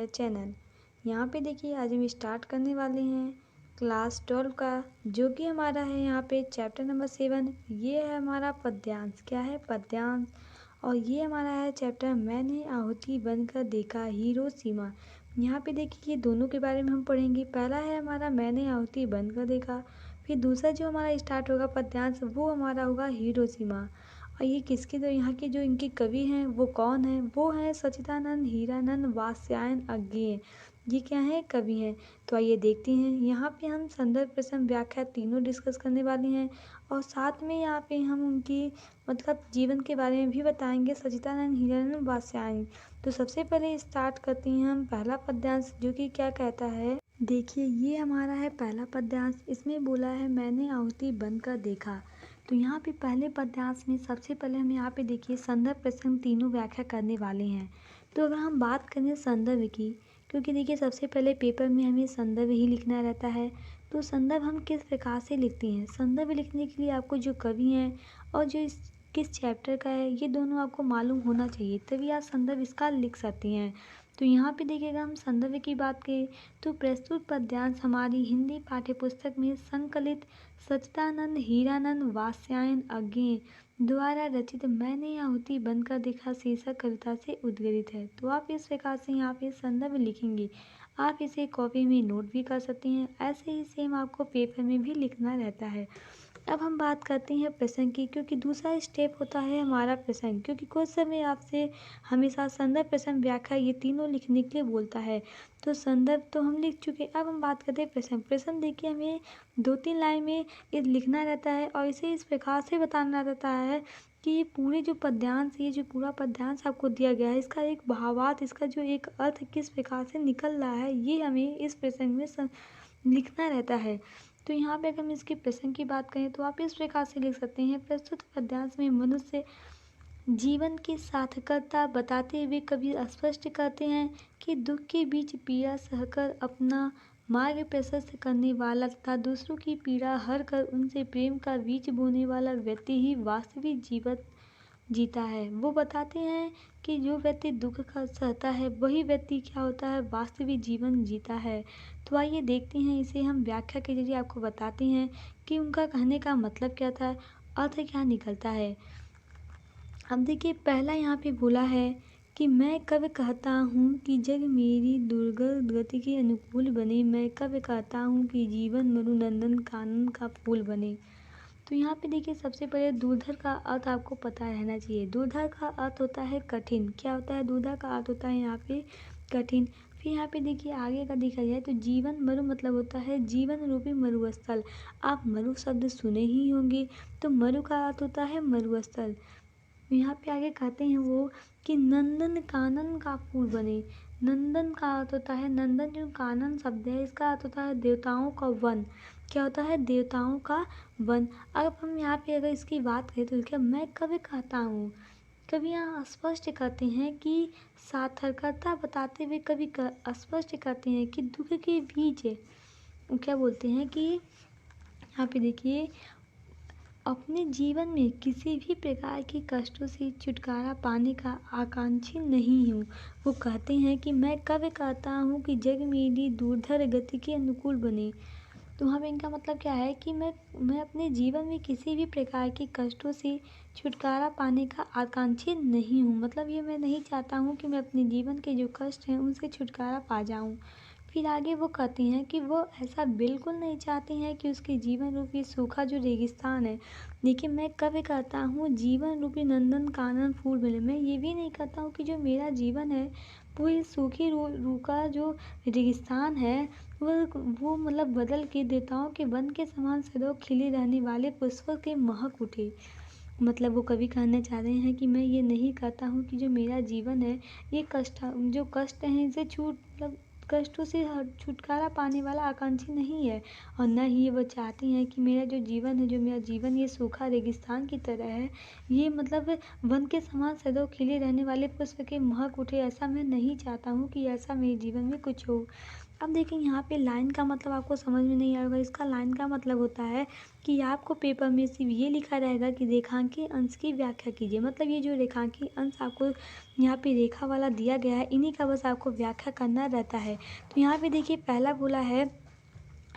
Channel. यहाँ पे देखिए आज हम स्टार्ट करने वाले हैं क्लास 12 का, जो कि हमारा है यहाँ पे चैप्टर नंबर 7। ये है हमारा पद्यांश। क्या है? पद्यांश। और ये हमारा है चैप्टर मैंने आहुति बनकर देखा हिरोशिमा। यहाँ पे देखिए ये दोनों के बारे में हम पढ़ेंगे। पहला है हमारा मैंने आहुति बनकर देखा, फिर दूसरा जो हमारा स्टार्ट होगा पद्यांश वो हमारा होगा हिरोशिमा। और ये किसके तो यहाँ के जो इनके कवि हैं वो कौन हैं? वो हैं सच्चिदानंद हीरानंद वात्स्यायन अज्ञेय। ये क्या है? कवि हैं। तो आइए देखते हैं। यहाँ पे हम संदर्भ प्रसंग व्याख्या तीनों डिस्कस करने वाले हैं और साथ में यहाँ पे हम उनकी मतलब जीवन के बारे में भी बताएंगे, सच्चिदानंद हीरानंद वात्स्यायन। तो सबसे पहले स्टार्ट करते हैं हम पहला पद्यांश, जो कि क्या कहता है। देखिए ये हमारा है पहला पद्यांश। इसमें बोला है मैंने आहुति बनकर देखा। तो यहाँ पे पहले पद्यांश में सबसे पहले हम यहाँ पे देखिए संदर्भ प्रसंग तीनों व्याख्या करने वाले हैं। तो अगर हम बात करें संदर्भ की, क्योंकि देखिए सबसे पहले पेपर में हमें संदर्भ ही लिखना रहता है। तो संदर्भ हम किस प्रकार से लिखते हैं? संदर्भ लिखने के लिए आपको जो कवि हैं और जो इस किस चैप्टर का है ये दोनों आपको मालूम होना चाहिए, तभी आप संदर्भ इसका लिख सकती हैं। तो यहाँ पे देखिएगा हम संदर्भ की बात करें तो प्रस्तुत पद्यांश हमारी हिंदी पाठ्यपुस्तक में संकलित सच्चिदानंद हीरानंद वात्स्यायन अज्ञेय द्वारा रचित मैंने आहुति बनकर देखा शीर्षक कविता से उद्गृहित है। तो आप इस प्रकार से यहाँ पे संदर्भ लिखेंगे। आप इसे कॉपी में नोट भी कर सकती हैं, ऐसे ही सेम आपको पेपर में भी लिखना रहता है। अब हम बात करते हैं प्रसंग की, क्योंकि दूसरा स्टेप होता है हमारा प्रसंग, क्योंकि कुछ समय आपसे हमेशा संदर्भ प्रसंग व्याख्या ये तीनों लिखने के लिए बोलता है। तो संदर्भ तो हम लिख चुके, अब हम बात करते हैं प्रसंग। प्रसंग देखिए हमें 2-3 लाइन में ये लिखना रहता है और इसे इस प्रकार से बताना रहता है कि ये पूरे जो पद्यांश, ये जो पूरा पद्यांश आपको दिया गया है, इसका एक भावार्थ, इसका जो एक अर्थ किस प्रकार से निकल रहा है, ये हमें इस प्रसंग में लिखना रहता है। तो यहाँ पे अगर हम इसके प्रसंग की बात करें तो आप इस प्रकार से लिख सकते हैं। प्रस्तुत पद्यांश में मनुष्य जीवन की सार्थकता बताते हुए कवि स्पष्ट करते हैं कि दुख के बीच पीड़ा सहकर अपना मार्ग प्रशस्त करने वाला तथा दूसरों की पीड़ा हर कर उनसे प्रेम का बीज बोने वाला व्यक्ति ही वास्तविक जीवन जीता है। वो बताते हैं कि जो व्यक्ति दुख का सहता है वही व्यक्ति क्या होता है? वास्तविक जीवन जीता है। तो आइए देखते हैं, इसे हम व्याख्या के जरिए आपको बताते हैं कि उनका कहने का मतलब क्या था, अर्थ क्या निकलता है। अब देखिए पहला यहाँ पे बोला है कि मैं कब कहता हूँ कि जग मेरी दुर्गर गति के अनुकूल बने, मैं कब कहता हूँ कि जीवन मरुनंदन कानन का फूल बने। तो यहाँ पे देखिए सबसे पहले दुर्धर का अर्थ आपको पता रहना चाहिए। दुर्धर का अर्थ होता है कठिन। क्या होता है? दुर्धर का अर्थ होता है यहाँ पे कठिन। फिर यहाँ पे देखिए आगे का देखा जाए तो जीवन मरु मतलब होता है जीवन रूपी मरुस्थल। आप मरु शब्द सुने ही होंगे, तो मरु का अर्थ होता है मरुस्थल। यहाँ पे आगे कहते हैं वो कि नंदन कानन का फूल बने। नंदन का अर्थ होता है, नंदन जो कानन शब्द है इसका अर्थ होता है देवताओं का वन। क्या होता है? देवताओं का वन। अब हम यहाँ पे अगर इसकी बात करें तो क्या मैं कभी कहता हूँ, कभी यहाँ स्पष्ट करते हैं कि सार्थकता बताते हुए कभी स्पष्ट करते हैं कि दुख के बीच क्या बोलते हैं कि यहाँ पे देखिए अपने जीवन में किसी भी प्रकार के कष्टों से छुटकारा पाने का आकांक्षी नहीं हूँ। वो कहते हैं कि मैं कब कहता हूँ कि जग मेरी दुर्धर गति के अनुकूल बने। तो हम इनका मतलब क्या है कि मैं अपने जीवन में किसी भी प्रकार के कष्टों से छुटकारा पाने का आकांक्षी नहीं हूँ। मतलब ये मैं नहीं चाहता हूँ कि मैं अपने जीवन के जो कष्ट हैं उनसे छुटकारा पा जाऊँ। फिर आगे वो कहते हैं कि वो ऐसा बिल्कुल नहीं चाहते हैं कि उसके जीवन रूपी सूखा जो रेगिस्तान है, देखिए मैं कभी कहता हूँ जीवन रूपी नंदन कानन फूल मिले। मैं ये भी नहीं कहता हूँ कि जो मेरा जीवन है वो ये सूखी रूखा जो रेगिस्तान है वो मतलब बदल के देवताओं के वन के समान सदैव खिले रहने वाले पुष्पों के महक उठे। मतलब वो कवि कहना चाह रहे हैं कि मैं ये नहीं कहता हूँ कि जो मेरा जीवन है ये जो कष्ट हैं इसे मतलब कष्टों से छुटकारा पाने वाला आकांक्षी नहीं है, और न ही वो चाहती हैं कि मेरा जो जीवन है, जो मेरा जीवन ये सूखा रेगिस्तान की तरह है, ये मतलब वन के समान सदैव खिले रहने वाले पुष्प के महक उठे। ऐसा मैं नहीं चाहता हूँ कि ऐसा मेरे जीवन में कुछ हो। अब देखिए यहाँ पे लाइन का मतलब आपको समझ में नहीं आएगा। इसका लाइन का मतलब होता है कि आपको पेपर में सिर्फ ये लिखा रहेगा कि रेखांकीय अंश की व्याख्या कीजिए। मतलब ये जो रेखांकीय अंश आपको यहाँ पे रेखा वाला दिया गया है, इन्हीं का बस आपको व्याख्या करना रहता है। तो यहाँ पे देखिए पहला बोला है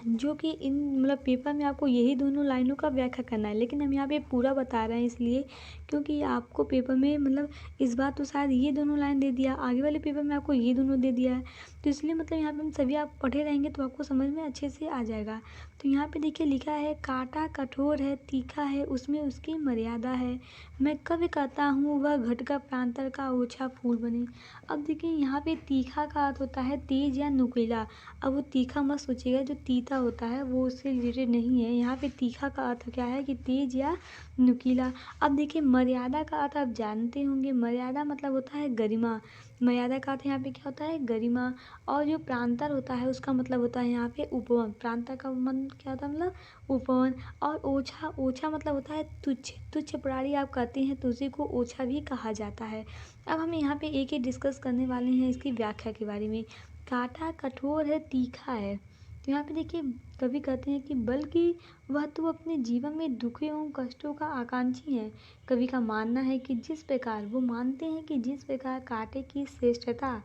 जो कि इन मतलब पेपर में आपको यही दोनों लाइनों का व्याख्या करना है, लेकिन हम यहाँ पे पूरा बता रहे हैं इसलिए क्योंकि आपको पेपर में मतलब इस बार तो शायद ये दोनों लाइन दे दिया, आगे वाले पेपर में आपको ये दोनों दे दिया है, तो इसलिए मतलब यहाँ पे हम सभी आप पढ़े रहेंगे तो आपको समझ में अच्छे से आ जाएगा। तो यहाँ पे देखिए लिखा है कांटा कठोर है तीखा है उसमें उसकी मर्यादा है, मैं कभी कहता हूँ वह घट का प्रांतर का ओछा फूल बने। अब देखिए यहाँ पे तीखा का अर्थ होता है तेज या नुकीला। अब वो तीखा मत सोचिएगा, जो तीता होता है वो उससे रिलेटेड नहीं है। यहाँ पे तीखा का अर्थ क्या है कि तेज या नुकीला। अब देखिए मर्यादा का अर्थ आप जानते होंगे, मर्यादा मतलब होता है गरिमा। मर्यादा का अर्थ यहाँ पे क्या होता है गरिमा। और जो प्रांतर होता है उसका मतलब होता है यहाँ पे उपवन। प्रांतर का मतलब क्या होता है मतलब उपवन। और ओछा, ओछा मतलब होता है तुच्छ। तुच्छ प्राणी आप कहते हैं तो उसी को ओछा भी कहा जाता है। अब हम यहाँ पे एक एक डिस्कस करने वाले हैं इसकी व्याख्या के बारे में। कांटा कठोर है तीखा है, तो यहाँ पे देखिए कवि कहते हैं कि बल्कि वह तो अपने जीवन में दुखों एवं कष्टों का आकांक्षी है। कवि का मानना है कि जिस प्रकार वो मानते हैं कि जिस प्रकार कांटे की श्रेष्ठता,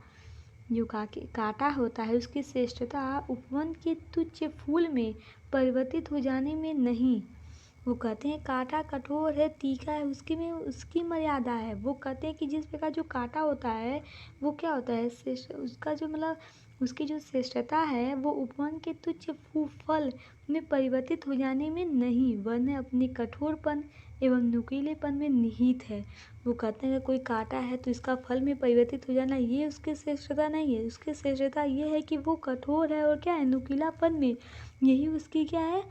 जो कांटा होता है उसकी श्रेष्ठता उपवन के तुच्छ फूल में परिवर्तित हो जाने में नहीं। वो कहते हैं कांटा कठोर है तीखा है उसकी में उसकी मर्यादा है। वो कहते हैं कि जिस प्रकार जो कांटा होता है वो क्या होता है श्रेष्ठ, उसका जो मतलब उसकी जो श्रेष्ठता है वो उपवन के तुच्छ फल में परिवर्तित हो जाने में नहीं वरन अपने कठोरपन एवं नुकीलेपन में निहित है। वो कहते हैं कि कोई कांटा है तो इसका फल में परिवर्तित हो जाना ये उसकी श्रेष्ठता नहीं है। उसकी श्रेष्ठता ये है कि वो कठोर है और क्या है नुकीलापन में, यही उसकी क्या है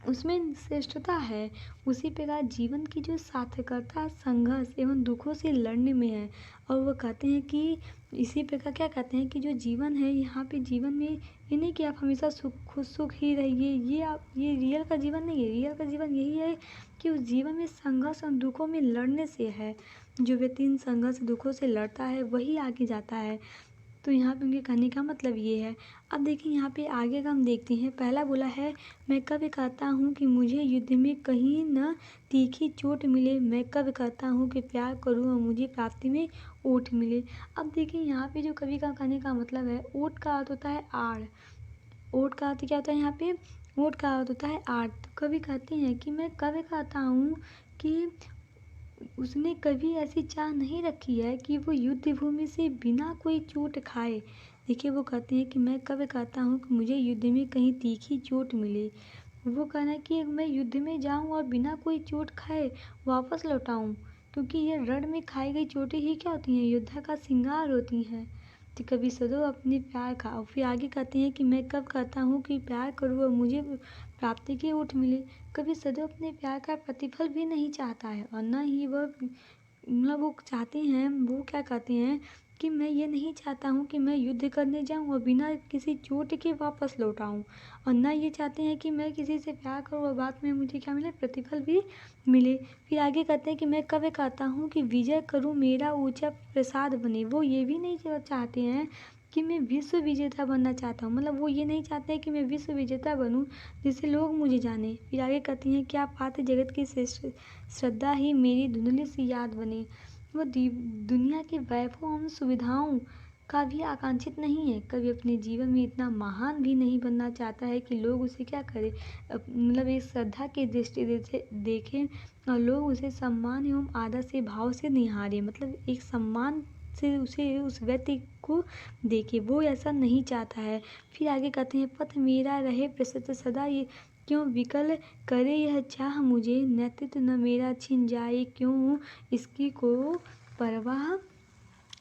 उसमें श्रेष्ठता है। उसी प्रकार जीवन की जो सार्थकता संघर्ष एवं दुखों से लड़ने में है। और वो कहते हैं कि इसी प्रकार क्या कहते हैं कि जो जीवन है यहाँ पे जीवन में ये नहीं कि आप हमेशा सुख ही रहिए, ये आप ये रियल का जीवन नहीं है। रियल का जीवन यही है कि उस जीवन में संघर्ष और दुखों में लड़ने से है। जो व्यक्ति इन संघर्ष दुखों से लड़ता है वही आगे जाता है। तो यहाँ पे उनके कहने का मतलब ये है। अब देखिए यहाँ पे आगे का हम देखते हैं। पहला बोला है मैं कब कहता हूँ कि मुझे युद्ध में कहीं न तीखी चोट मिले, मैं कब कहता हूँ कि प्यार करूँ और मुझे प्राप्ति में ओट मिले। अब देखिए यहाँ पे जो कवि का कहने का मतलब है ओट का अर्थ होता है आड़। ओट का अर्थ क्या होता है यहाँ पे ओट का अर्थ होता है आड़। तो कवि कहते हैं कि मैं कब कहता हूँ कि उसने कभी ऐसी चाह नहीं रखी है कि वो युद्ध भूमि से बिना कोई चोट खाए। देखिए वो कहते हैं कि मैं कब कहता हूँ कि मुझे युद्ध में कहीं तीखी चोट मिले। वो कहना है कि मैं युद्ध में जाऊँ और बिना कोई चोट खाए वापस लौट आऊँ, क्योंकि ये रण में खाई गई चोटें ही क्या होती हैं योद्धा का श्रृंगार होती हैं। तो कभी सदैव अपने प्यार का। और फिर आगे कहते हैं कि मैं कब कहता हूँ कि प्यार करूँ और मुझे प्राप्ति की ओट मिले। कभी सदैव अपने प्यार का प्रतिफल भी नहीं चाहता है और न ही वह मतलब वो चाहते हैं, वो क्या कहते हैं कि मैं ये नहीं चाहता हूँ कि मैं युद्ध करने जाऊँ और बिना किसी चोट के वापस लौट आऊँ। और ना ये चाहते हैं कि मैं किसी से प्यार करूँ और बाद में मुझे क्या मिले प्रतिफल भी मिले। फिर आगे कहते हैं कि मैं कब कहता हूँ कि विजय करूँ मेरा ऊंचा प्रसाद बने। वो ये भी नहीं चाहते हैं कि मैं विश्व विजेता बनना चाहता हूँ। मतलब वो ये नहीं चाहते कि मैं विश्व विजेता बनूँ जिससे लोग मुझे जाने। फिर आगे कहती हैं क्या पात्र जगत की श्रद्धा ही मेरी धुंधली सी याद बने। वो दुनिया के वैभव एवं सुविधाओं का भी आकांक्षित नहीं है। कभी अपने जीवन में इतना महान भी नहीं बनना चाहता है कि लोग उसे क्या करें मतलब एक श्रद्धा की दृष्टि से देखें और लोग उसे सम्मान एवं आदर से भाव से निहारें। मतलब एक सम्मान से उसे उस व्यक्ति को देखे, वो ऐसा नहीं चाहता है। फिर आगे कहते हैं पथ मेरा रहे प्रसिद्ध सदा ये क्यों विकल करे यह चाह मुझे, नेतृत्व न मेरा छिन जाए क्यों इसकी को परवाह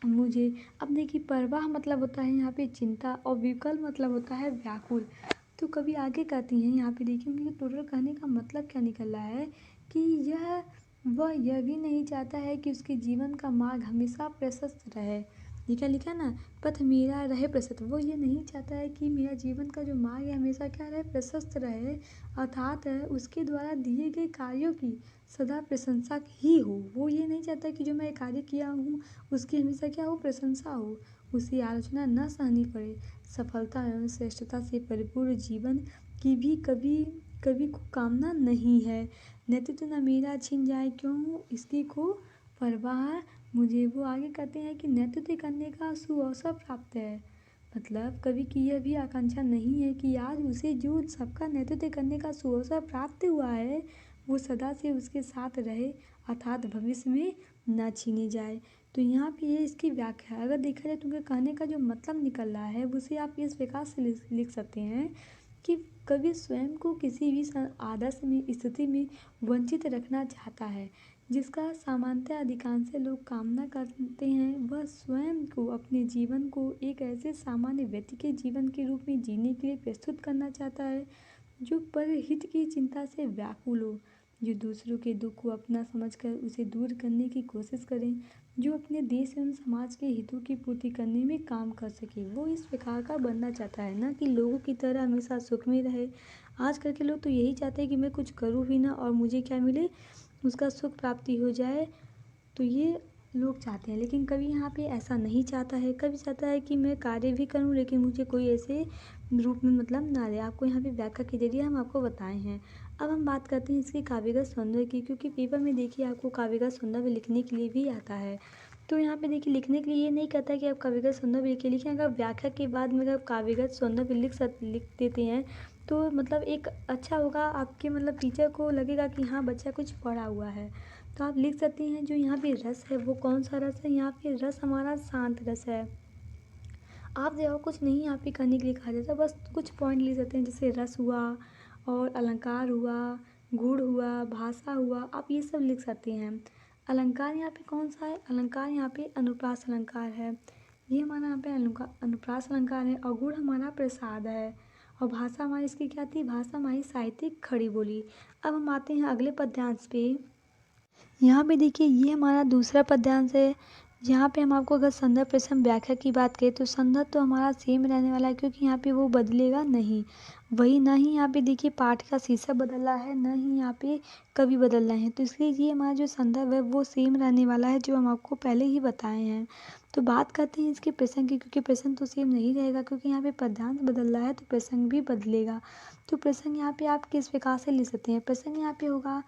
मुझे। अब देखिए परवाह मतलब होता है यहाँ पे चिंता और विकल मतलब होता है व्याकुल। तो कभी आगे कहती हैं यहाँ पे देखिए उनके टोटल कहने का मतलब क्या निकल रहा है कि वह यह भी नहीं चाहता है कि उसके जीवन का मार्ग हमेशा प्रशस्त रहे। लिखा ना पथ मेरा रहे प्रशस्त। वो ये नहीं चाहता है कि मेरा जीवन का जो मार्ग है हमेशा क्या रहे प्रशस्त रहे, अर्थात उसके द्वारा दिए गए कार्यों की सदा प्रशंसा ही हो। वो ये नहीं चाहता कि जो मैं कार्य किया हूँ उसकी हमेशा क्या हो प्रशंसा हो। उसे आलोचना न सहनी पड़े। सफलता एवं श्रेष्ठता से परिपूर्ण जीवन की भी कभी कभी को कामना नहीं है। नेतृत्व न मेरा छिन जाए क्यों इसकी को परवाह मुझे। वो आगे कहते हैं कि नेतृत्व करने का सुअवसर प्राप्त है। मतलब कवि की यह भी आकांक्षा नहीं है कि आज उसे जो सबका नेतृत्व करने का सुअवसर प्राप्त हुआ है वो सदा से उसके साथ रहे, अर्थात भविष्य में न छीने जाए। तो यहाँ पे ये इसकी व्याख्या अगर देखा जाए तो उनके कहने का जो मतलब निकल रहा है उसे आप इस प्रकार से लिख सकते हैं कि कवि स्वयं को किसी भी आदर्श में स्थिति में वंचित रखना चाहता है, जिसका सामान्यतः अधिकांश लोग कामना करते हैं। वह स्वयं को अपने जीवन को एक ऐसे सामान्य व्यक्ति के जीवन के रूप में जीने के लिए प्रस्तुत करना चाहता है जो परहित की चिंता से व्याकुल हो, जो दूसरों के दुख को अपना समझकर उसे दूर करने की कोशिश करें, जो अपने देश एवं समाज के हितों की पूर्ति करने में काम कर सके। वो इस प्रकार का बनना चाहता है ना कि लोगों की तरह हमेशा सुख में रहे। आजकल के लोग तो यही चाहते हैं कि मैं कुछ करूँ भी ना और मुझे क्या मिले, उसका सुख प्राप्ति हो जाए। तो ये लोग चाहते हैं, लेकिन कवि यहाँ पे ऐसा नहीं चाहता है। कवि चाहता है कि मैं कार्य भी करूँ लेकिन मुझे कोई ऐसे रूप में मतलब ना रहे। आपको यहाँ पे व्याख्या के जरिए हम आपको बताए हैं। अब हम बात करते हैं इसके काव्यगत सौंदर्य की, क्योंकि पेपर में देखिए आपको काव्यगत सौंदर्य लिखने के लिए भी आता है। तो यहाँ पे देखिए लिखने के लिए ये नहीं कहता कि आप काव्यगत सौंदर्य लिखें। अगर व्याख्या के बाद में अगर काव्यगत सौंदर्य लिख देते हैं तो मतलब एक अच्छा होगा, आपके मतलब टीचर को लगेगा कि हाँ बच्चा कुछ पढ़ा हुआ है। तो आप लिख सकते हैं जो यहाँ पे रस है वो कौन सा रस है। यहाँ पे रस हमारा शांत रस है। आप देखो कुछ नहीं यहाँ पे करने के लिए कहा जाता है, बस कुछ पॉइंट लिख सकते हैं जैसे रस हुआ और अलंकार हुआ, गुण हुआ, भाषा हुआ, आप ये सब लिख सकते हैं। अलंकार यहाँ पे कौन सा है, अलंकार यहाँ पे अनुप्रास अलंकार है। ये हमारा यहाँ पे अनुप्रास अलंकार है। और गुण हमारा प्रसाद है। और भाषा हमारी इसकी क्या थी, भाषा हमारी साहित्यिक खड़ी बोली। अब हम आते हैं अगले पद्यांश पे। यहाँ पे देखिए ये हमारा दूसरा पद्यांश है। यहाँ पे हम आपको अगर संदर्भ प्रसंग व्याख्या की बात करें तो संदर्भ तो हमारा सेम रहने वाला है, क्योंकि यहाँ पे वो बदलेगा नहीं। वही ना ही यहाँ पे देखिए पाठ का शीर्षक बदल रहा है, न ही यहाँ पे कवि बदल रहे हैं। तो इसलिए ये हमारा जो संदर्भ है वो सेम रहने वाला है, जो हम आपको पहले ही बताए हैं। तो बात करते हैं इसके प्रसंग की, क्योंकि प्रसंग तो सेम नहीं रहेगा, क्योंकि यहाँ पे पद्यांश बदल रहा है तो प्रसंग भी बदलेगा। तो प्रसंग यहाँ पे आप किस प्रकार से लिख सकते हैं। प्रसंग यहाँ पे होगा,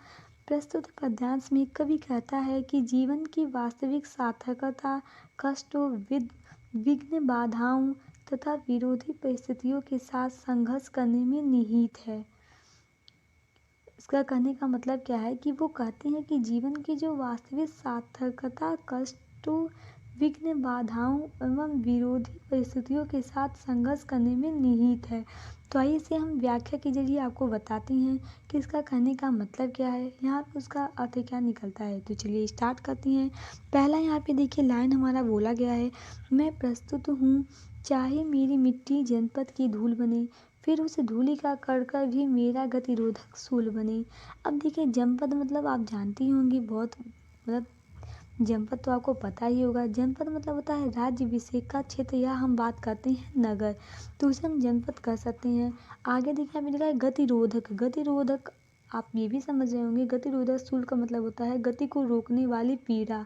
प्रस्तुत पद्यांश में कवि कहता है कि जीवन की वास्तविक सार्थकता कष्टों, विघ्न, बाधाओं तथा विरोधी परिस्थितियों के साथ संघर्ष करने में निहित है। इसका कहने का मतलब क्या है कि वो कहते हैं कि जीवन की जो वास्तविक सार्थकता कष्टों, विघ्न, बाधाओं एवं विरोधी परिस्थितियों के साथ संघर्ष करने में निहित है। तो आइए इसे हम व्याख्या के जरिए आपको बताते हैं कि इसका कहने का मतलब क्या है, यहाँ पे उसका अर्थ क्या निकलता है। तो चलिए स्टार्ट करते हैं। पहला यहाँ पे देखिए लाइन हमारा बोला गया है, मैं प्रस्तुत हूँ चाहे मेरी मिट्टी जनपद की धूल बने, फिर उस धूलि का कड़कर भी मेरा गतिरोधक शूल बने। अब देखिए जनपद मतलब आप जानती होंगी, बहुत मतलब जनपद तो आपको पता ही होगा। जनपद मतलब होता है राज्य विशेष का क्षेत्र, या हम बात करते हैं नगर, तो उसे हम जनपद कर सकते हैं। आगे देखिए हमें लिखा है गतिरोधक। गतिरोधक आप ये भी समझ रहे होंगे, गतिरोधक शूल का मतलब होता है गति को रोकने वाली पीड़ा।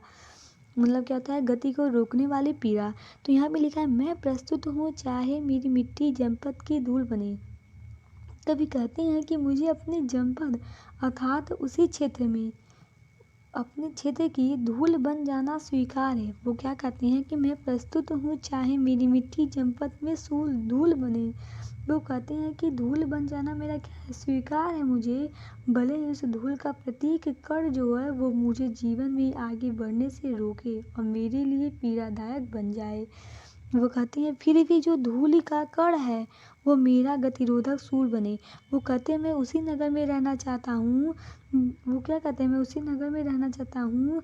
मतलब क्या होता है, गति को रोकने वाली पीड़ा। तो यहाँ पे लिखा है मैं प्रस्तुत हूँ चाहे मेरी मिट्टी जनपद की धूल बने। कभी कहते हैं कि मुझे अपने जनपद अर्थात उसी क्षेत्र में अपने क्षेत्र की धूल बन जाना स्वीकार है। वो क्या कहते हैं कि मैं प्रस्तुत हूँ चाहे मेरी मिट्टी जनपद में धूल बने। वो कहते हैं कि धूल बन जाना मेरा क्या है, स्वीकार है मुझे, भले ही उस धूल का प्रतीक कण जो है वो मुझे जीवन में आगे बढ़ने से रोके और मेरे लिए पीड़ादायक बन जाए। वो कहते हैं फिर भी जो धूल का कण है वो मेरा गतिरोधक शूल बने। वो कहते हैं मैं उसी नगर में रहना चाहता हूँ। वो क्या कहते हैं, मैं उसी नगर में रहना चाहता हूँ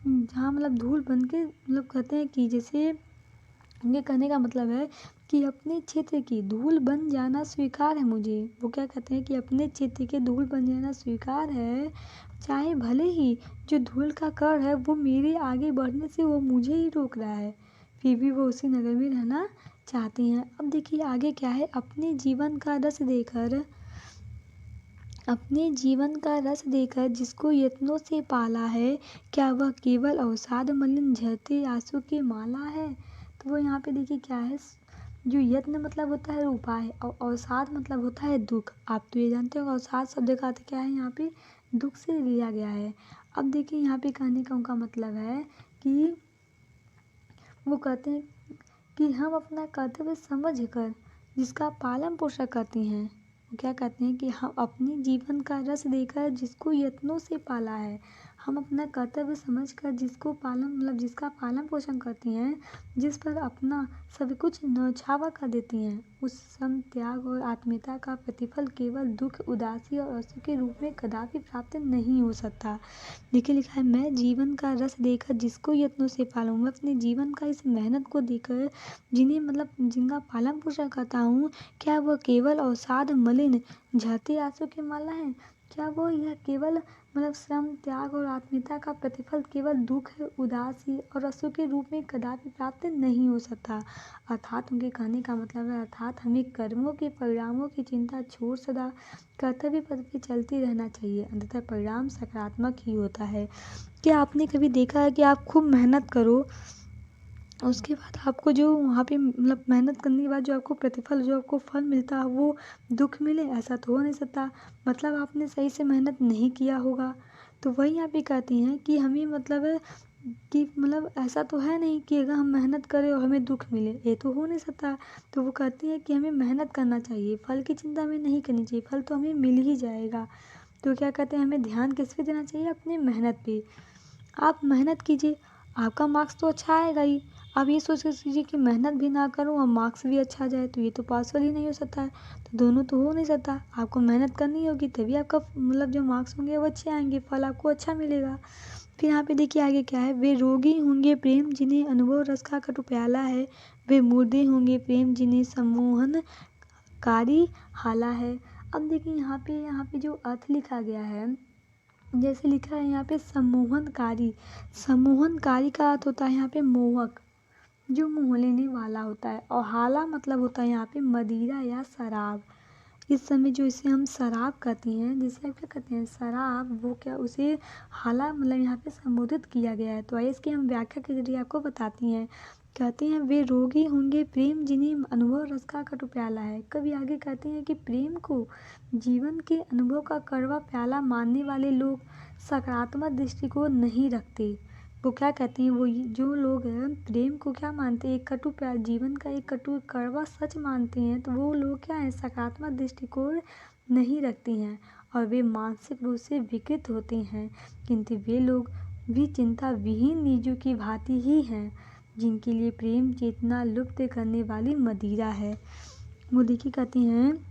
जहाँ मतलब धूल बन के, मतलब कहते हैं कि जैसे उनके कहने का मतलब है कि अपने क्षेत्र की धूल बन जाना स्वीकार है मुझे। वो क्या कहते हैं कि अपने क्षेत्र के धूल बन जाना स्वीकार है, चाहे भले ही जो धूल का कण है वो मेरे आगे बढ़ने से वो मुझे ही रोक रहा है, फिर भी वो उसी नगर में रहना चाहते हैं। अब देखिए आगे क्या है, अपने जीवन का रस देकर जिसको यत्नों से पाला है, क्या वह केवल अवसाद मलिन झरते आंसू की माला है। तो वो यहाँ पे देखिए क्या है, जो यत्न मतलब होता है उपाय और अवसाद मतलब होता है दुख। आप तो ये जानते हो अवसाद शब्द का अर्थ क्या है, यहाँ पे दुख से लिया गया है। अब देखिए यहाँ पे कहने का उनका मतलब है कि वो कहते हैं कि हम अपना कर्तव्य समझ कर जिसका पालन पोषण करती हैं, वो क्या कहते हैं कि हम अपने जीवन का रस देकर जिसको यत्नों से पाला है, हम अपना कर्तव्य समझकर जिसको पालन मतलब जिसका पालन पोषण करती हैं, जिस पर अपना सब कुछ न्यौछावर कर देती हैं, उस सम त्याग और आत्मीयता का प्रतिफल केवल दुख, उदासी और असुख के रूप में कदापि प्राप्त नहीं हो सकता। देखिए लिखा है, मैं जीवन का रस देकर जिसको यत्नों से पालूं, मैं अपने जीवन का इस मेहनत को देकर जिन्हें मतलब जिनका पालन पोषण करता हूँ, क्या वह केवल अवसाद मलिन झरती आंसू की माला है? क्या वो यह केवल मतलब श्रम त्याग और आत्मीयता का प्रतिफल केवल दुख, उदासी और असुख के रूप में कदापि प्राप्त नहीं हो सकता। अर्थात उनके कहने का मतलब है, अर्थात हमें कर्मों के परिणामों की चिंता छोड़ सदा कर्तव्य पथ पे चलते रहना चाहिए, अंततः परिणाम सकारात्मक ही होता है। क्या आपने कभी देखा है कि आप खूब मेहनत करो, उसके बाद आपको जो वहाँ पे मतलब मेहनत करने के बाद जो आपको प्रतिफल जो आपको फल मिलता है वो दुख मिले? ऐसा तो हो नहीं सकता, मतलब आपने सही से मेहनत नहीं किया होगा। तो वही यहाँ पे कहती हैं कि हमें मतलब है कि मतलब ऐसा तो है नहीं कि अगर हम मेहनत करें और हमें दुख मिले, ये तो हो नहीं सकता। तो वो कहती हैं कि हमें मेहनत करना चाहिए, फल की चिंता हमें नहीं करनी चाहिए, फल तो हमें मिल ही जाएगा। तो क्या कहते हैं, हमें ध्यान किस पे देना चाहिए? अपनी मेहनत पे। आप मेहनत कीजिए, आपका मार्क्स तो अच्छा आएगा ही। आप ये सोच लीजिए कि मेहनत भी ना करूँ और मार्क्स भी अच्छा आ जाए, तो ये तो पॉसिबल ही नहीं हो सकता है। तो दोनों तो हो नहीं सकता, आपको मेहनत करनी होगी तभी आपका मतलब जो मार्क्स होंगे वो अच्छे आएंगे, फल आपको अच्छा मिलेगा। फिर यहाँ पे देखिए आगे क्या है, वे रोगी होंगे प्रेम जिन्हें अनुभव रस का कटु प्याला है, वे मुर्दे होंगे प्रेम जिन्हें सम्मोहनकारी हाला है। अब देखिए यहाँ पे जो अर्थ लिखा गया है, जैसे लिखा है यहाँ पे सम्मोहनकारी, सम्मोहनकारी का अर्थ होता है यहाँ पे मोहक, जो मोह लेने वाला होता है, और हाला मतलब होता है यहाँ पे मदिरा या शराब। इस समय जो इसे हम शराब कहते हैं, जिसे आप क्या कहते हैं शराब, वो क्या उसे हाला मतलब यहाँ पे संबोधित किया गया है। तो आइए इसकी हम व्याख्या के जरिए आपको बताती हैं। कहते हैं, वे रोगी होंगे प्रेम जिन्हें अनुभव रस का कटु प्याला है। कभी आगे कहते हैं कि प्रेम को जीवन के अनुभव का कड़वा प्याला मानने वाले लोग सकारात्मक दृष्टिकोण नहीं रखते। वो क्या कहते हैं, वो जो लोग हैं प्रेम को क्या मानते हैं, एक कटु प्यार, जीवन का एक कटु कड़वा सच मानते हैं, तो वो लोग क्या है, सकारात्मक दृष्टिकोण नहीं रखते हैं और वे मानसिक रूप से विकृत होते हैं। किंतु वे लोग भी चिंता विहीन निजों की भांति ही हैं, जिनके लिए प्रेम चेतना लुप्त करने वाली मदिरा है। वो देखिए कहते हैं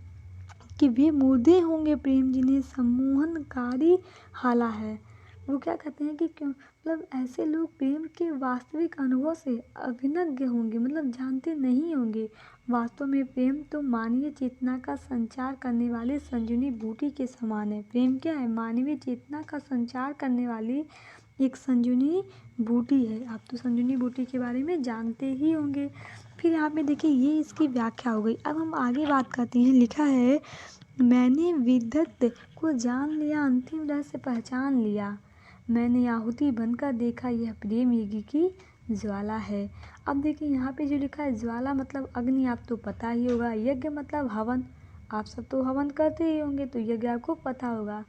कि वे मुर्दे होंगे प्रेम जिन्हें सम्मोहनकारी हाला है। वो क्या कहते हैं कि क्यों मतलब ऐसे लोग प्रेम के वास्तविक अनुभव से अभिज्ञ होंगे, मतलब जानते नहीं होंगे। वास्तव में प्रेम तो मानवीय चेतना का संचार करने वाले संजीवनी बूटी के समान है। प्रेम क्या है, मानवीय चेतना का संचार करने वाली एक संजीवनी बूटी है। आप तो संजीवनी बूटी के बारे में जानते ही होंगे। फिर यहाँ पे देखिए ये इसकी व्याख्या हो गई। अब हम आगे बात करते हैं। लिखा है, मैंने विदग्ध को जान लिया, अंतिम रहस्य पहचान लिया, मैंने आहुति बनकर देखा, यह प्रेम यज्ञ की ज्वाला है। अब देखिए यहाँ पे जो लिखा है ज्वाला मतलब अग्नि, आप तो पता ही होगा। यज्ञ मतलब हवन, आप सब तो हवन करते ही होंगे, तो यज्ञ आपको पता होगा,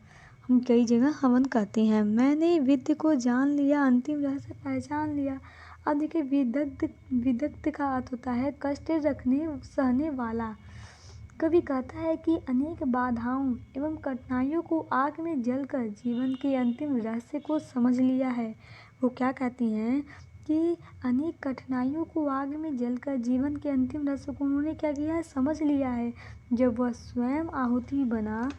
हम कई जगह हवन करते हैं। मैंने विद्य को जान लिया, अंतिम रहस्य पहचान लिया। अब देखिए विदग्ध का अर्थ होता है कष्ट रखने सहने वाला। कवि कहता है कि अनेक बाधाओं एवं कठिनाइयों को आग में जलकर जीवन के अंतिम रहस्य को समझ लिया है। वो क्या कहती हैं कि अनेक कठिनाइयों को आग में जलकर जीवन के अंतिम रहस्य को उन्होंने क्या किया है, समझ लिया है। जब वह स्वयं आहुति बना,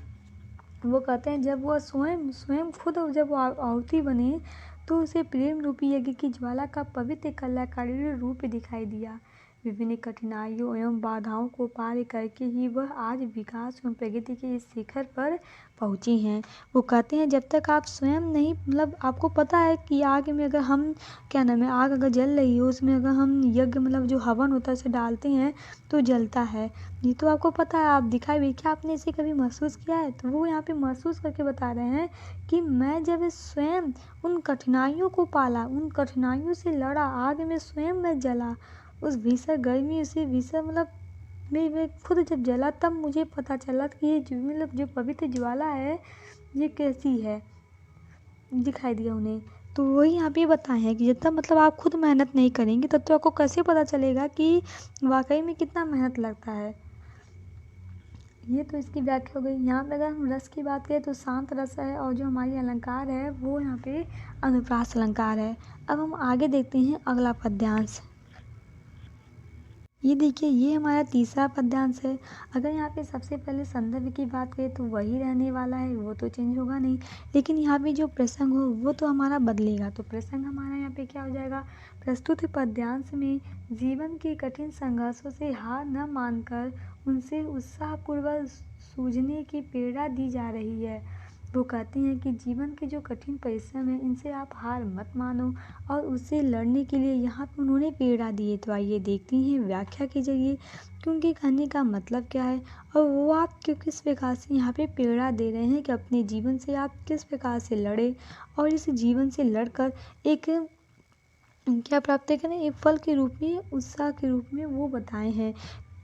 वो कहते हैं जब वह स्वयं खुद जब वो आहुति बने, तो उसे प्रेम रूपी यज्ञ की ज्वाला का पवित्र कल्याणकारी रूप दिखाई दिया। विभिन्न कठिनाइयों एवं बाधाओं को पार करके ही वह आज विकास एवं प्रगति के इस शिखर पर पहुँची हैं। वो कहते हैं जब तक आप स्वयं नहीं मतलब आपको पता है कि आग में अगर हम क्या नाम है, आग अगर जल रही हो, उसमें अगर हम यज्ञ मतलब जो हवन होता है उसे डालते हैं तो जलता है, ये तो आपको पता है। आप दिखाई भी, क्या आपने इसे कभी महसूस किया है? तो वो यहाँ पे महसूस करके बता रहे हैं कि मैं जब स्वयं उन कठिनाइयों को पाला, उन कठिनाइयों से लड़ा, आग में स्वयं मैं जला, उस भीषण गर्मी से भीषण मतलब मैं खुद जब जला तब मुझे पता चला कि ये जो मतलब जो पवित्र ज्वाला है ये कैसी है, दिखाई दिया उन्हें। तो वही यहाँ पे बताए हैं कि जब तक मतलब आप खुद मेहनत नहीं करेंगे तब तक आपको कैसे पता चलेगा कि वाकई में कितना मेहनत लगता है। ये तो इसकी व्याख्या हो गई। यहाँ पे अगर हम रस की बात करें तो शांत रस है, और जो हमारी अलंकार है वो यहाँ पे अनुप्रास अलंकार है। अब हम आगे देखते हैं अगला पद्यांश। ये देखिए ये हमारा तीसरा पद्यांश है। अगर यहाँ पे सबसे पहले संदर्भ की बात करें तो वही रहने वाला है, वो तो चेंज होगा नहीं, लेकिन यहाँ पे जो प्रसंग हो वो तो हमारा बदलेगा। तो प्रसंग हमारा यहाँ पे क्या हो जाएगा, प्रस्तुत पद्यांश में जीवन के कठिन संघर्षों से हार न मानकर उनसे उत्साहपूर्वक जूझने की प्रेरणा दी जा रही है। वो कहते हैं कि जीवन के जो कठिन परिश्रम है इनसे आप हार मत मानो और उससे लड़ने के लिए यहाँ पे उन्होंने प्रेरणा दी है। तो आइए देखते हैं व्याख्या के जरिए कि उनके कहने का मतलब क्या है और वो आपको किस प्रकार से यहाँ पे प्रेरणा दे रहे हैं कि अपने जीवन से आप किस प्रकार से लड़े और इस जीवन से लड़कर एक क्या प्राप्त करें, एक फल के रूप में, उत्साह के रूप में वो बताए हैं।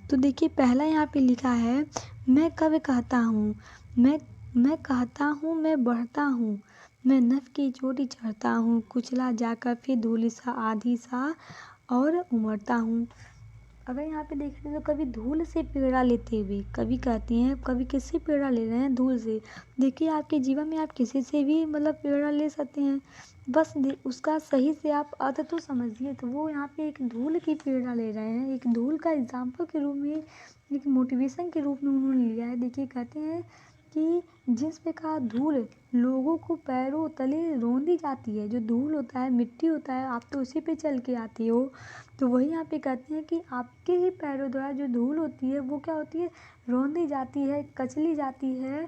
तो देखिए पहला यहाँ पे लिखा है, मैं कब कहता हूँ, मैं कहता हूँ, मैं बढ़ता हूँ, मैं नभ की चोटी चढ़ता हूँ, कुचला जाकर फिर धूल सा आधी सा और उमड़ता हूँ। अगर यहाँ पे देखें तो कभी धूल से प्रेरणा लेते हुए कवि कहते हैं, कवि किससे प्रेरणा ले रहे हैं, धूल से। देखिए आपके जीवन में आप किसी से भी मतलब प्रेरणा ले सकते हैं, बस उसका सही से आप अर्थ तो समझिए। तो वो यहाँ पे एक धूल की प्रेरणा ले रहे हैं, एक धूल का एग्जाम्पल के रूप में, एक मोटिवेशन के रूप में उन्होंने लिया है। देखिए कहते हैं कि जिस प्रकार धूल लोगों को पैरों तले रौंदी जाती है, जो धूल होता है, मिट्टी होता है, आप तो उसी पे चल के आते हो, तो वही यहाँ पे कहते हैं कि आपके ही पैरों द्वारा जो धूल होती है वो क्या होती है, रौंदी जाती है, कचली जाती है,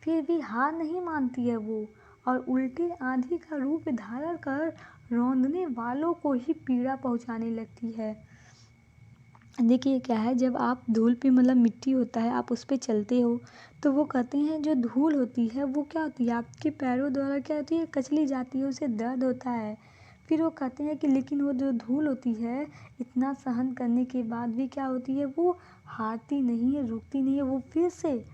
फिर भी हार नहीं मानती है वो, और उल्टी आंधी का रूप धारण कर रौंदने वालों को ही पीड़ा पहुंचाने लगती है। देखिए क्या है, जब आप धूल पे मतलब मिट्टी होता है आप उस पे चलते हो, तो वो कहते हैं जो धूल होती है वो क्या होती है, आपके पैरों द्वारा क्या होती है, कचली जाती है, उसे दर्द होता है। फिर वो कहते हैं कि लेकिन वो जो धूल होती है इतना सहन करने के बाद भी क्या होती है, वो हारती नहीं है, रुकती नहीं है, वो फिर से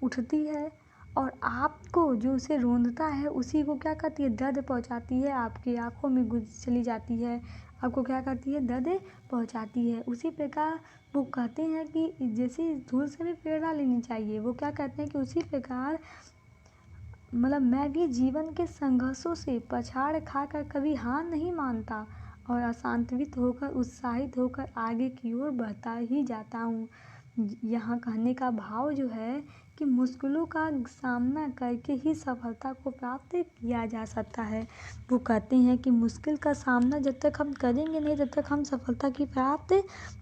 उठती है और आपको जो उसे रौंदता है उसी को क्या करती है, दर्द पहुंचाती है, आपकी आंखों में घुस चली जाती है, आपको क्या करती है, दर्द पहुंचाती है। उसी प्रकार वो कहते हैं कि जैसे धूल से भी प्रेरणा लेनी चाहिए, वो क्या कहते हैं कि उसी प्रकार मतलब मैं भी जीवन के संघर्षों से पछाड़ खाकर कभी हार नहीं मानता और अशांतवित होकर, उत्साहित होकर आगे की ओर बढ़ता ही जाता हूँ। यहाँ कहने का भाव जो है कि मुश्किलों का सामना करके ही सफलता को प्राप्त किया जा सकता है। वो कहते हैं कि मुश्किल का सामना जब तक हम करेंगे नहीं तब तक हम सफलता की प्राप्त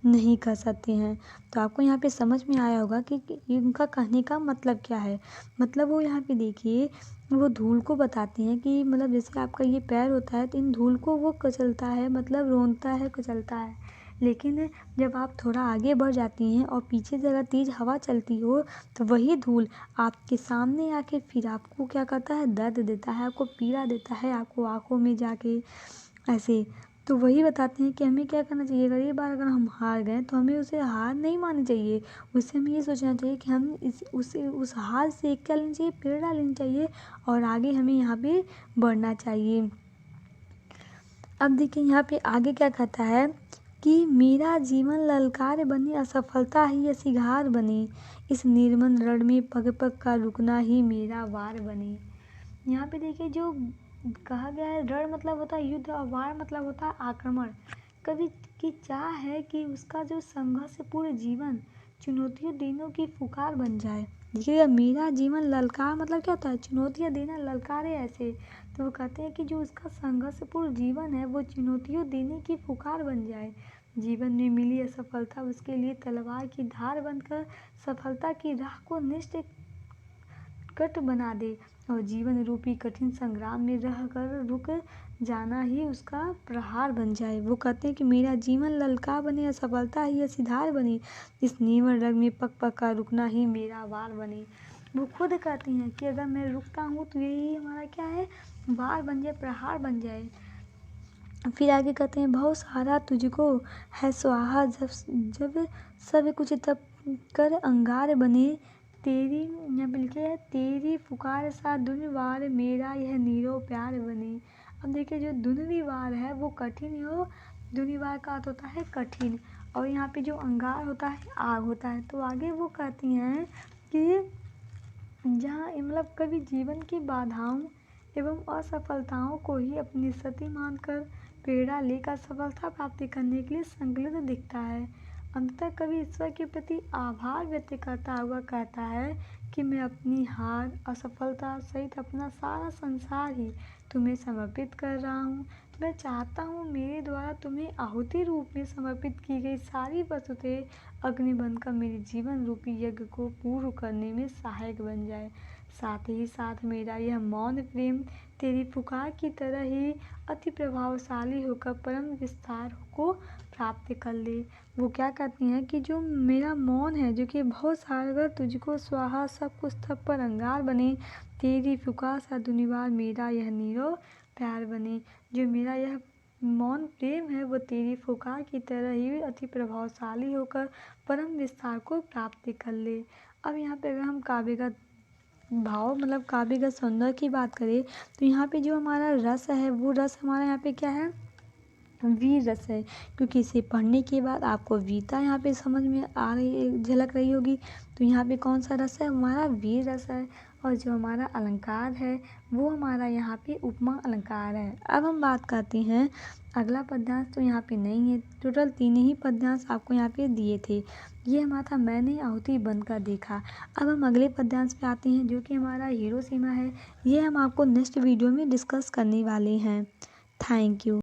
नहीं कर सकते हैं। तो आपको यहाँ पे समझ में आया होगा कि इनका कहने का मतलब क्या है। मतलब वो यहाँ पे देखिए वो धूल को बताते हैं कि मतलब जैसे आपका ये पैर होता है तो इन धूल को वो कुचलता है, मतलब रोंदता है, कुचलता है, लेकिन जब आप थोड़ा आगे बढ़ जाती हैं और पीछे से अगर तेज़ हवा चलती हो तो वही धूल आपके सामने आके फिर आपको क्या करता है, दर्द देता है, आपको पीड़ा देता है, आपको आँखों में जाके ऐसे। तो वही बताते हैं कि हमें क्या करना चाहिए, अगर ये बार अगर हम हार गए तो हमें उसे हार नहीं माननी चाहिए, उससे हमें ये सोचना चाहिए कि हम उस हार से क्या लेनी चाहिए, प्रेरणा लेनी चाहिए और आगे हमें यहाँ पे बढ़ना चाहिए। अब देखिए यहाँ पे आगे क्या कहता है कि मेरा जीवन ललकार बने, असफलता ही असिघार बने, इस निर्मल रण में पग पग का रुकना ही मेरा वार बने। यहाँ पे देखिए जो कहा गया है, रण मतलब होता है युद्ध और वार मतलब होता है आक्रमण। कवि की चाह है कि उसका जो संघर्षपूर्ण जीवन चुनौतियों देने की पुकार बन जाए। देखिएगा मेरा जीवन ललकार मतलब क्या होता है, चुनौतियाँ देना, ललकारे ऐसे। तो वो कहते हैं कि जो उसका संघर्षपूर्ण जीवन है वो चुनौतियों देने की पुकार बन जाए। जीवन में मिली असफलता उसके लिए तलवार की धार बनकर सफलता की राह को निष्कट बना दे और जीवन रूपी कठिन संग्राम में रह कर रुक जाना ही उसका प्रहार बन जाए। वो कहते हैं कि मेरा जीवन ललकार बने, असफलता ही असिधार बने, इस नीवड़ रंग में पग पग का रुकना ही मेरा वार बने। वो खुद कहते हैं कि अगर मैं रुकता हूँ तो यही हमारा क्या है, वार बन जाए, प्रहार बन जाए। फिर आगे कहते हैं बहुत सारा तुझको है स्वाहा, जब जब सब कुछ तब कर अंगार बने, तेरी यहाँ पे लिखे है तेरी पुकार सा दुनिवार, मेरा यह नीरो प्यार बने। अब देखिए जो दुनिवार है वो कठिन हो, दुनिवार का अर्थ होता है कठिन, और यहाँ पे जो अंगार होता है आग होता है। तो आगे वो कहती हैं कि जहाँ मतलब कभी जीवन की बाधाओं एवं असफलताओं को ही अपनी सती मानकर प्रेरणा लेकर सफलता प्राप्ति करने के लिए संकल्पित दिखता है, अंततः कभी ईश्वर के प्रति आभार व्यक्त करता हुआ कहता है कि मैं अपनी हार, असफलता सहित अपना सारा संसार ही तुम्हें समर्पित कर रहा हूँ। मैं चाहता हूँ मेरे द्वारा तुम्हें आहुति रूप में समर्पित की गई सारी वस्तुएं अग्नि बनकर मेरे जीवन रूपी यज्ञ को पूर्ण करने में सहायक बन जाए। साथ ही साथ मेरा यह मौन प्रेम तेरी पुकार की तरह ही अति प्रभावशाली होकर परम विस्तार को प्राप्त कर ले। वो क्या कहती हैं कि जो मेरा मौन है, जो कि बहुत सागर तुझको स्वाहा, सब कुछ तब पर अंगार बने, तेरी पुकार सा दुनिवार, मेरा यह नीरो प्यार बने। जो मेरा यह मौन प्रेम है वो तेरी पुकार की तरह ही अति प्रभावशाली होकर परम विस्तार को प्राप्त कर ले। अब यहाँ पे अगर हम काव्य का भाव मतलब काव्य का सौंदर्य की बात करें तो यहाँ पे जो हमारा रस है वो रस हमारा यहाँ पे क्या है, वीर रस है, क्योंकि इसे पढ़ने के बाद आपको वीरता यहाँ पे समझ में आ रही झलक रही होगी। तो यहाँ पे कौन सा रस है, हमारा वीर रस है। और जो हमारा अलंकार है वो हमारा यहाँ पे उपमा अलंकार है। अब हम बात करते हैं अगला पद्यांश, तो यहाँ पे नहीं है, टोटल 3 ही पद्यांश आपको यहाँ पे दिए थे। ये हमारा था मैंने आहुति बनकर देखा। अब हम अगले पद्यांश पे आते हैं जो कि हमारा हिरोशिमा है। ये हम आपको नेक्स्ट वीडियो में डिस्कस करने वाले हैं। Thank you.